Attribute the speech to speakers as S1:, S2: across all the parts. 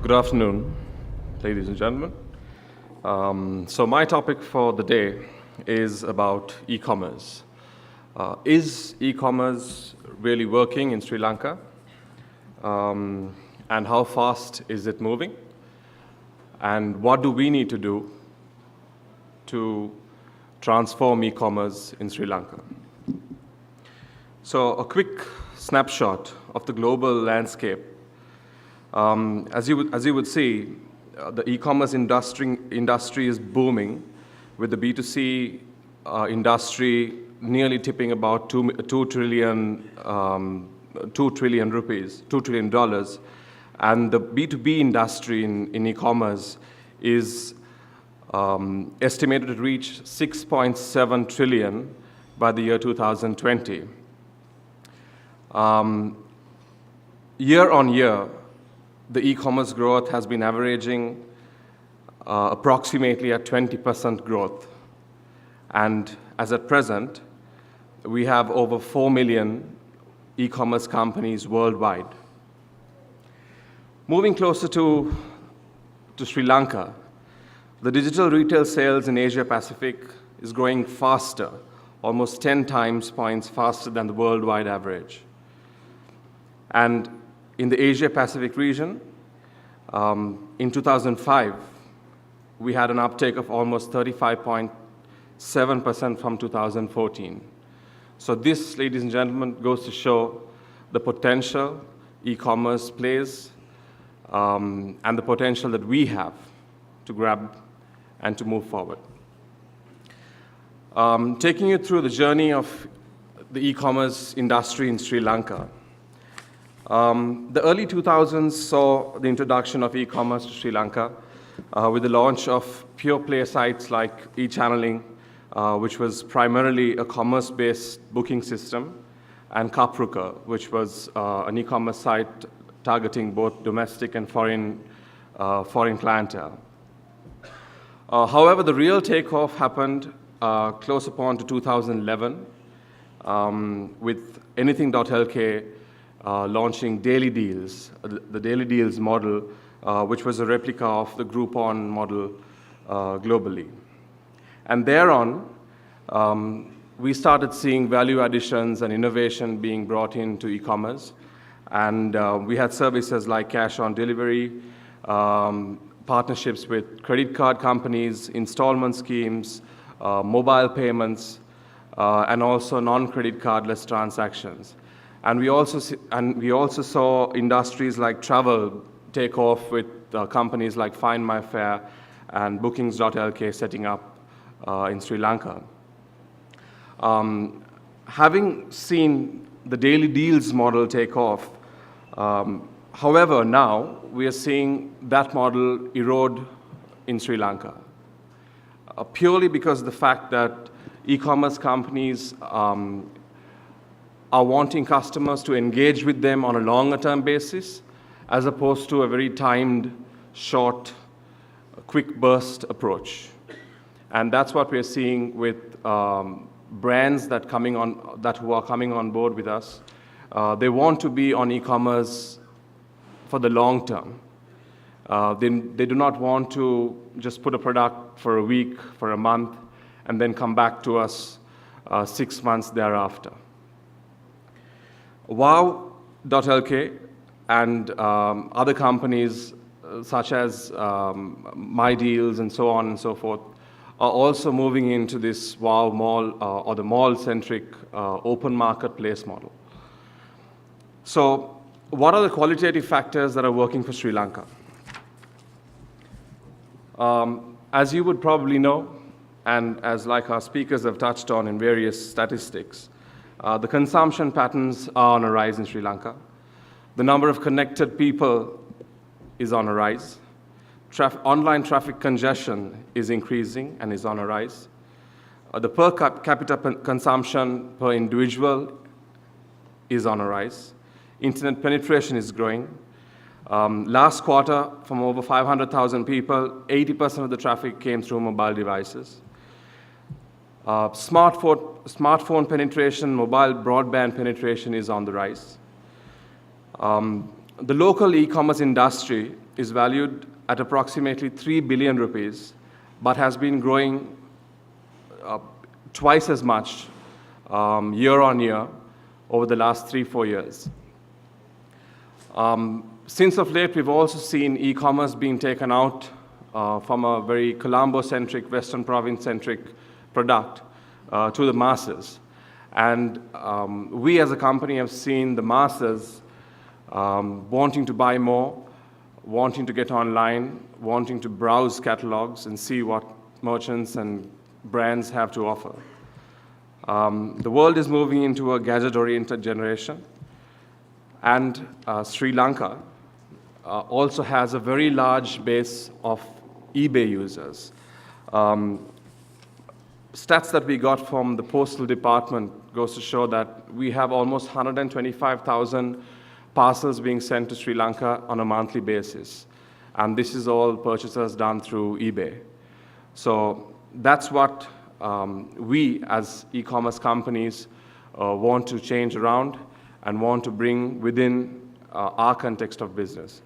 S1: Good afternoon, ladies and gentlemen. So my topic for the day is about e-commerce. Is e-commerce really working in Sri Lanka? And how fast is it moving? And what do we need to do to transform e-commerce in Sri Lanka? So a quick snapshot of the global landscape. As you would see, the e-commerce industry is booming, with the B2C industry nearly tipping about $2 trillion, and the B2B industry in e-commerce is estimated to reach 6.7 trillion by the year 2020. Year on year, the e-commerce growth has been averaging approximately at 20% growth. And as at present, we have over 4 million e-commerce companies worldwide. Moving closer to Sri Lanka, the digital retail sales in Asia Pacific is growing faster, almost 10 points faster than the worldwide average. And in the Asia Pacific region, in 2005, we had an uptake of almost 35.7% from 2014. So this, ladies and gentlemen, goes to show the potential e-commerce plays and the potential that we have to grab and to move forward. Taking you through the journey of the e-commerce industry in Sri Lanka. The early 2000s saw the introduction of e-commerce to Sri Lanka with the launch of pure play sites like eChanneling, which was primarily a commerce-based booking system, and Kapruka, which was an e-commerce site targeting both domestic and foreign clientele. However, the real takeoff happened close upon to 2011 with anything.lk launching daily deals, the daily deals model, which was a replica of the Groupon model globally. And thereon, we started seeing value additions and innovation being brought into e-commerce. And we had services like cash on delivery, partnerships with credit card companies, installment schemes, mobile payments, and also non-credit cardless transactions. And we also saw industries like travel take off with companies like Find My Fare and Bookings.lk setting up in Sri Lanka. Having seen the daily deals model take off, however, now we are seeing that model erode in Sri Lanka, purely because of the fact that e-commerce companies are wanting customers to engage with them on a longer-term basis, as opposed to a very timed, short, quick burst approach. And that's what we're seeing with brands who are coming on board with us. They want to be on e-commerce for the long term. They do not want to just put a product for a week, for a month, and then come back to us 6 months thereafter. Wow.lk and other companies such as My Deals and so on and so forth are also moving into this Wow Mall or the mall-centric open marketplace model. So what are the qualitative factors that are working for Sri Lanka? As you would probably know, and as like our speakers have touched on in various statistics, the consumption patterns are on a rise in Sri Lanka. The number of connected people is on a rise. Online traffic congestion is increasing and is on a rise. The per capita consumption per individual is on a rise. Internet penetration is growing. Last quarter, from over 500,000 people, 80% of the traffic came through mobile devices. Smartphone penetration, mobile broadband penetration is on the rise. The local e-commerce industry is valued at approximately 3 billion rupees, but has been growing twice as much year on year over the last 3-4 years. Since of late, we've also seen e-commerce being taken out from a very Colombo-centric, Western province-centric product to the masses. And we as a company have seen the masses wanting to buy more, wanting to get online, wanting to browse catalogs and see what merchants and brands have to offer. The world is moving into a gadget-oriented generation, and Sri Lanka also has a very large base of eBay users. Stats that we got from the postal department goes to show that we have almost 125,000 parcels being sent to Sri Lanka on a monthly basis. And this is all purchases done through eBay. So that's what we as e-commerce companies want to change around and want to bring within our context of business.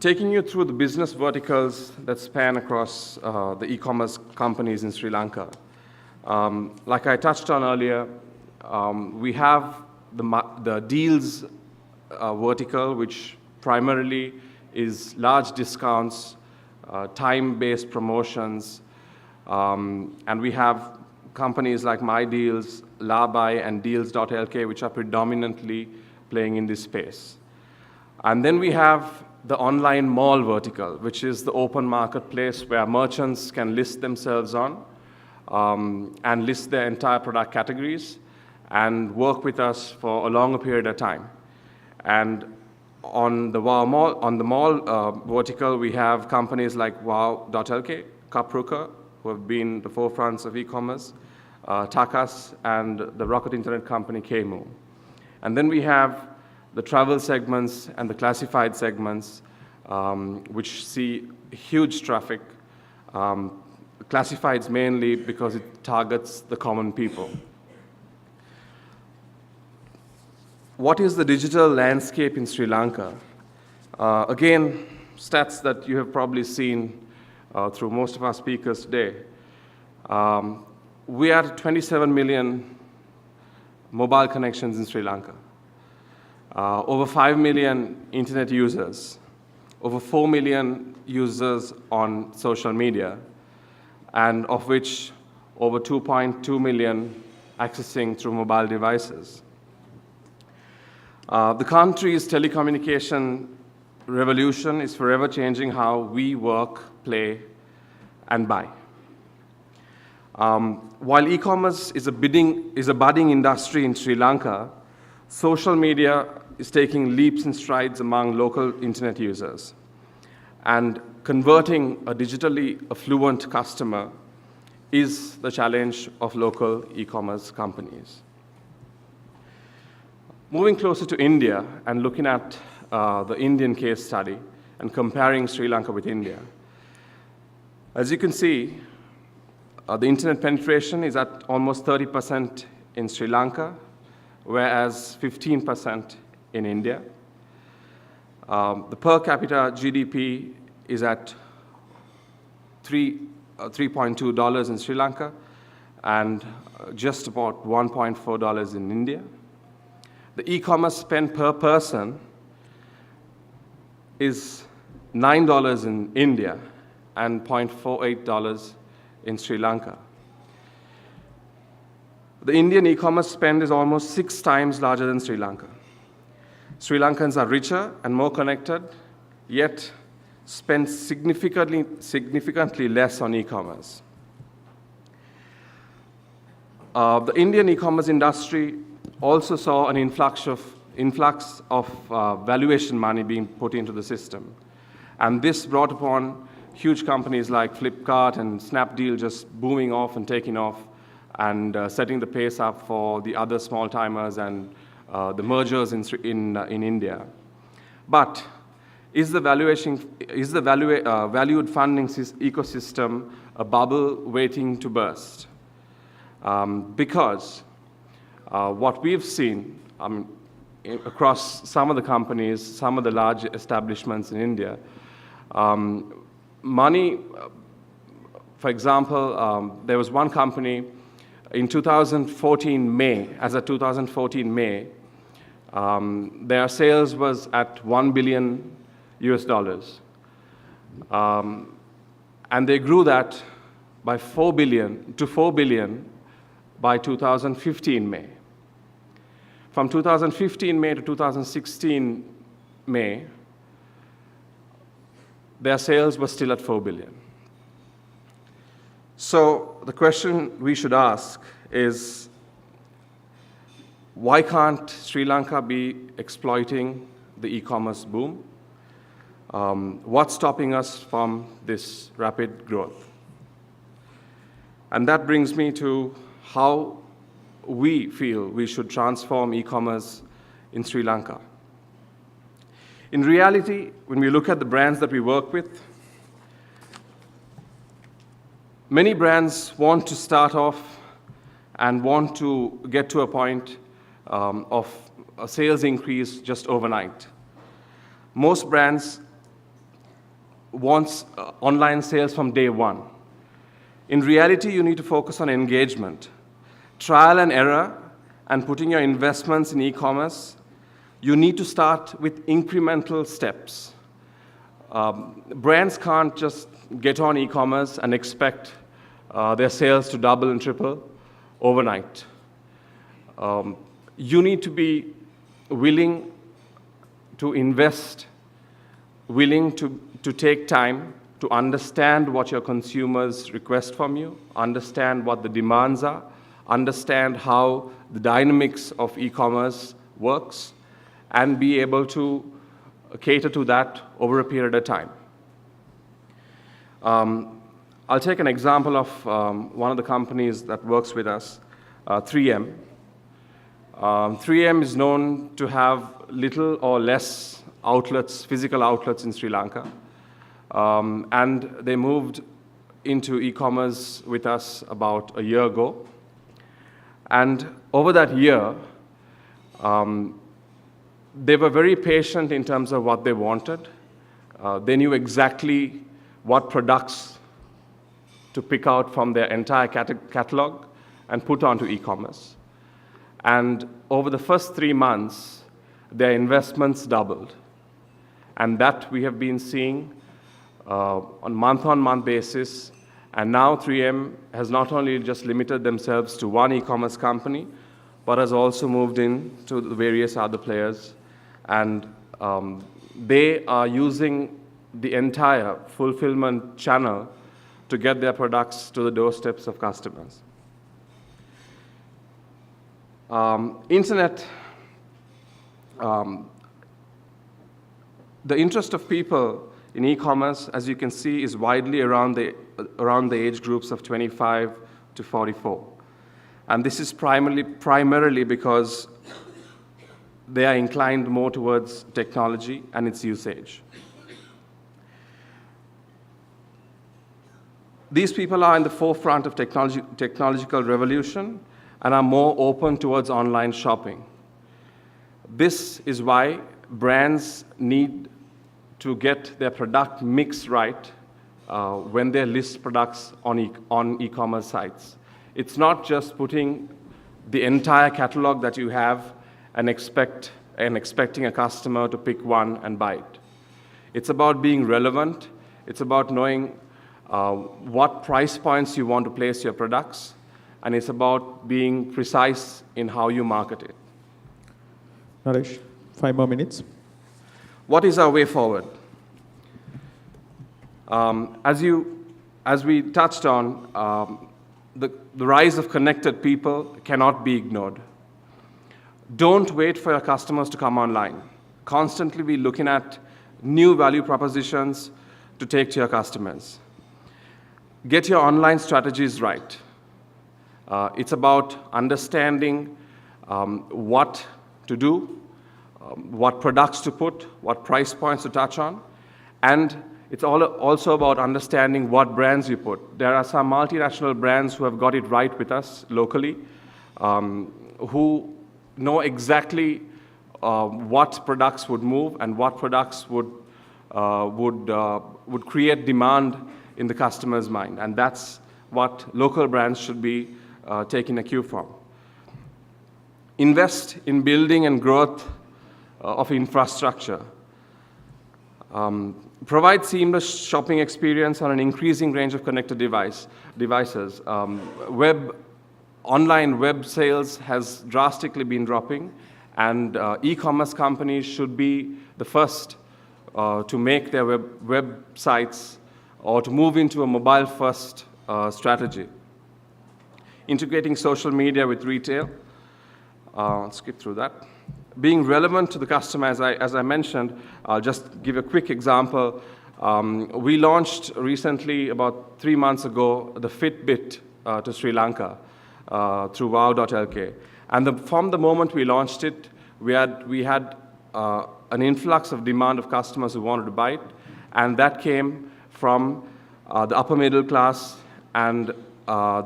S1: Taking you through the business verticals that span across the e-commerce companies in Sri Lanka. Like I touched on earlier, we have the deals vertical, which primarily is large discounts, time-based promotions, and we have companies like MyDeals, Labai, and Deals.lk, which are predominantly playing in this space. And then we have the online mall vertical, which is the open marketplace where merchants can list themselves on and list their entire product categories and work with us for a longer period of time. And on the mall vertical, we have companies like Wow.lk, Kapruka, who have been the forefronts of e-commerce, Takas, and the rocket internet company Kemu. And then we have the travel segments and the classified segments, which see huge traffic. Classifieds mainly because it targets the common people. What is the digital landscape in Sri Lanka? Again, stats that you have probably seen through most of our speakers today. We are at 27 million mobile connections in Sri Lanka. Over 5 million internet users, over 4 million users on social media, and of which over 2.2 million accessing through mobile devices. The country's telecommunication revolution is forever changing how we work, play, and buy. While e-commerce is a budding industry in Sri Lanka, social media is taking leaps and strides among local internet users. And converting a digitally affluent customer is the challenge of local e-commerce companies. Moving closer to India and looking at the Indian case study and comparing Sri Lanka with India. As you can see, the internet penetration is at almost 30% in Sri Lanka, whereas 15% in India. The per capita GDP is at $3.2 in Sri Lanka and just about $1.4 in India. The e-commerce spend per person is $9 in India and $0.48 in Sri Lanka. The Indian e-commerce spend is almost 6 times larger than Sri Lanka. Sri Lankans are richer and more connected, yet spend significantly less on e-commerce. The Indian e-commerce industry also saw an influx of valuation money being put into the system. And this brought upon huge companies like Flipkart and Snapdeal just booming off and taking off and setting the pace up for the other small-timers and the mergers in India. But is the valued funding ecosystem a bubble waiting to burst? Because what we've seen across some of the companies, some of the large establishments in India. Money, for example, there was one company in 2014 May, as of 2014 May, their sales was at $1 billion US. And they grew that by 4 billion to 4 billion by 2015 May. From 2015 May to 2016 May, their sales were still at 4 billion. So the question we should ask is, why can't Sri Lanka be exploiting the e-commerce boom? What's stopping us from this rapid growth? And that brings me to how we feel we should transform e-commerce in Sri Lanka. In reality, when we look at the brands that we work with, many brands want to start off and want to get to a point of a sales increase just overnight. Most brands want online sales from day one. In reality, you need to focus on engagement, trial and error, and putting your investments in e-commerce. You need to start with incremental steps. Brands can't just get on e-commerce and expect their sales to double and triple overnight. You need to be willing to invest, willing to take time to understand what your consumers request from you, understand what the demands are, understand how the dynamics of e-commerce works, and be able to cater to that over a period of time. I'll take an example of one of the companies that works with us, 3M. 3M is known to have little or less outlets, physical outlets in Sri Lanka. And they moved into e-commerce with us about a year ago. And over that year, they were very patient in terms of what they wanted. They knew exactly what products to pick out from their entire catalog and put onto e-commerce. And over the first 3 months, their investments doubled. And that we have been seeing on month-on-month basis. And now 3M has not only just limited themselves to one e-commerce company, but has also moved into the various other players. And they are using the entire fulfillment channel to get their products to the doorsteps of customers. Internet, the interest of people in e-commerce, as you can see, is widely around the age groups of 25 to 44. And this is primarily because they are inclined more towards technology and its usage. These people are in the forefront of technological revolution and are more open towards online shopping. This is why brands need to get their product mix right when they list products on e-commerce sites. It's not just putting the entire catalog that you have and expecting a customer to pick one and buy it. It's about being relevant. It's about knowing what price points you want to place your products, and it's about being precise in how you market it.
S2: Naresh, 5 more minutes.
S1: What is our way forward? As we touched on, the rise of connected people cannot be ignored. Don't wait for your customers to come online. Constantly be looking at new value propositions to take to your customers. Get your online strategies right. It's about understanding what to do, what products to put, what price points to touch on, and it's also about understanding what brands you put. There are some multinational brands who have got it right with us locally, who know exactly what products would move and what products would create demand in the customer's mind. And that's what local brands should be taking a cue from. Invest in building and growth of infrastructure. Provide seamless shopping experience on an increasing range of connected devices. Online web sales has drastically been dropping, and e-commerce companies should be the first to make their websites or to move into a mobile-first strategy. Integrating social media with retail. I'll skip through that. Being relevant to the customer, as I mentioned, I'll just give a quick example. We launched recently, about 3 months ago, the Fitbit to Sri Lanka through wow.lk. And from the moment we launched it, we had an influx of demand of customers who wanted to buy it, and that came from the upper middle class and the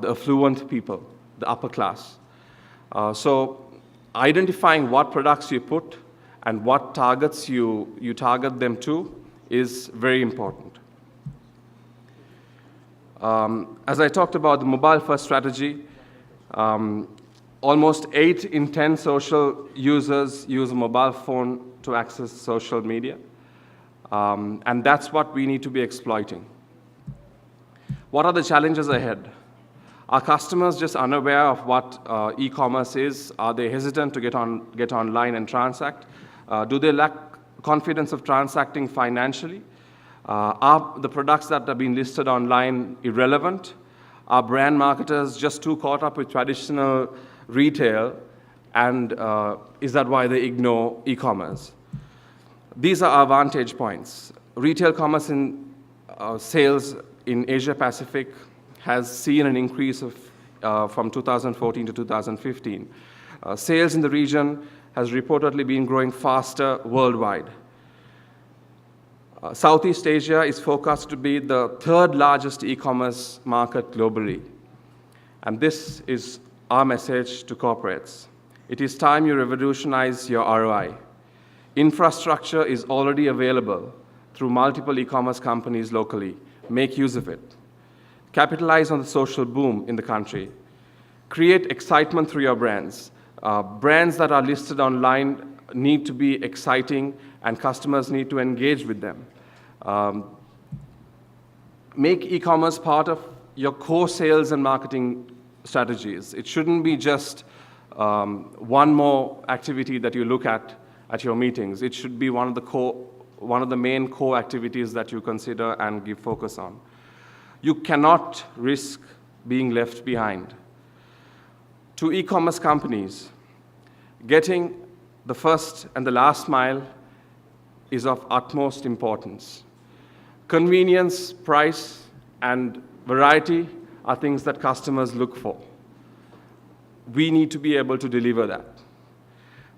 S1: affluent people, the upper class. So identifying what products you put and what targets you target them to is very important. As I talked about the mobile-first strategy, almost 8 in 10 social users use a mobile phone to access social media, and that's what we need to be exploiting. What are the challenges ahead? Are customers just unaware of what e-commerce is? Are they hesitant to get online and transact? Do they lack confidence of transacting financially? Are the products that are being listed online irrelevant? Are brand marketers just too caught up with traditional retail, and is that why they ignore e-commerce? These are our vantage points. Retail commerce in sales in Asia Pacific has seen an increase of from 2014 to 2015. Sales in the region has reportedly been growing faster worldwide. Southeast Asia is forecast to be the 3rd largest e-commerce market globally. And this is our message to corporates. It is time you revolutionize your ROI. Infrastructure is already available through multiple e-commerce companies locally. Make use of it. Capitalize on the social boom in the country. Create excitement through your brands. Brands that are listed online need to be exciting, and customers need to engage with them. Make e-commerce part of your core sales and marketing strategies. It shouldn't be just one more activity that you look at your meetings. It should be one of the main core activities that you consider and give focus on. You cannot risk being left behind. To e-commerce companies, getting the first and the last mile is of utmost importance. Convenience, price, and variety are things that customers look for. We need to be able to deliver that.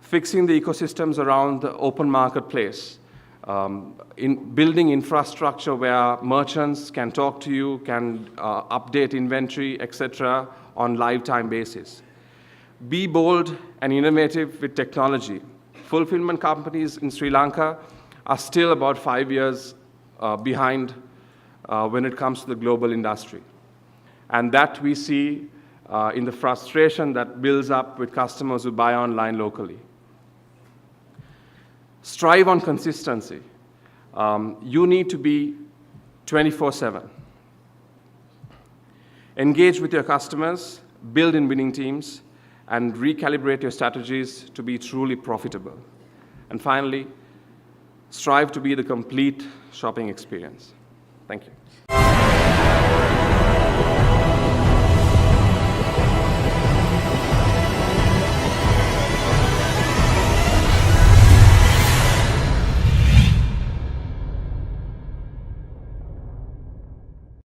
S1: Fixing the ecosystems around the open marketplace, in building infrastructure where merchants can talk to you, can update inventory, etc., on live-time basis. Be bold and innovative with technology. Fulfillment companies in Sri Lanka are still about 5 years behind when it comes to the global industry. And that we see in the frustration that builds up with customers who buy online locally. Strive on consistency. You need to be 24/7. Engage with your customers, build in winning teams, and recalibrate your strategies to be truly profitable. And finally, strive to be the complete shopping experience. Thank you.